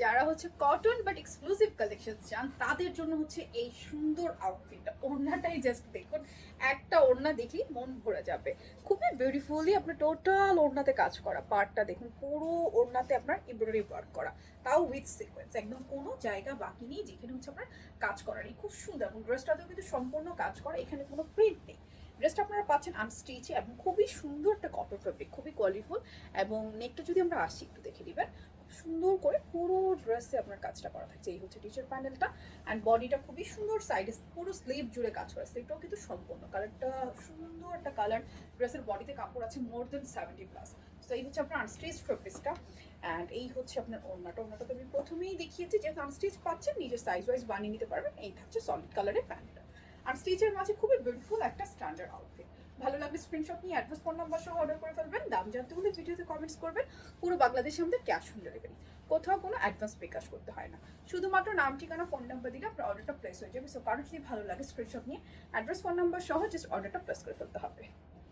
যারা হচ্ছে cotton but exclusive collection চান তাদের জন্য হচ্ছে এই সুন্দর আউটফিটটা। ওড়নাটাই জাস্ট দেখুন, একটা ওড়না দেখলেই মন ভরে যাবে। খুবই বিউটিফুলি আপনার টোটাল ওড়নাতে কাজ করা, পার্টটা দেখুন পুরো ওড়নাতে আপনার এমব্রয়ডারি ওয়ার্ক করা, তাও উইথ সিকোয়েন্স, একদম কোনো জায়গা বাকি নেই যেখানে হচ্ছে আপনার কাজ করার। এই খুব সুন্দর, এবং ড্রেসটাতেও কিন্তু সম্পূর্ণ কাজ করা, এখানে কোনো প্রিন্ট নেই। ড্রেসটা আপনারা পাচ্ছেন আনস্টিচে এবং খুবই সুন্দর একটা কটন ফেব্রিক, খুবই কোয়ালিটিফুল। এবং নেকটা যদি আমরা আসি একটু দেখে দিবেন, সুন্দর করে পুরো ড্রেসে আপনার কাজটা করা থাকছে। এই হচ্ছে টিচার প্যানেলটা, অ্যান্ড বডিটা খুবই সুন্দর, সাইডে পুরো স্লিভ জুড়ে কাজ করা, স্লিভটাও কিন্তু সম্পূর্ণ। কালারটা সুন্দর একটা কালার, ড্রেসের বডিতে কাপড় আছে মোর দেন 70+। তো এই হচ্ছে আপনার আনস্টিচ ট্রপিসটা, অ্যান্ড এই হচ্ছে আপনার ওড়নাটা। ওড়নাটা তো আমি প্রথমেই দেখিয়েছি, যেহেতু আনস্টিচ পাচ্ছেন নিজের সাইজ ওয়াইজ বানিয়ে নিতে পারবেন। এই থাকছে সলিড কালারের প্যান্টটা, আর স্টিচের মাঝে খুবই বিউটিফুল একটা স্ট্যান্ডার্ড আউটফিট। ভালো লাগলে স্ক্রিনশট নিয়ে অ্যাড্রেস ফোন নাম্বার সহ অর্ডার করে ফেলবেন। দাম জানতে হলে ভিডিওতে কমেন্টস করবেন। পুরো বাংলাদেশে আমাদের ক্যাশ অন ডেলিভারি, কোথাও কোনো অ্যাডভান্স বিকাশ করতে হয় না। শুধুমাত্র নাম, ঠিকানা, ফোন নাম্বার দিলে আপনার অর্ডারটা প্লেস হয়ে যাবে। সো কারো যদি ভালো লাগে স্ক্রিনশট নিয়ে অ্যাড্রেস ফোন নাম্বার সহ জাস্ট অর্ডারটা প্লেস করে ফেলতে হবে।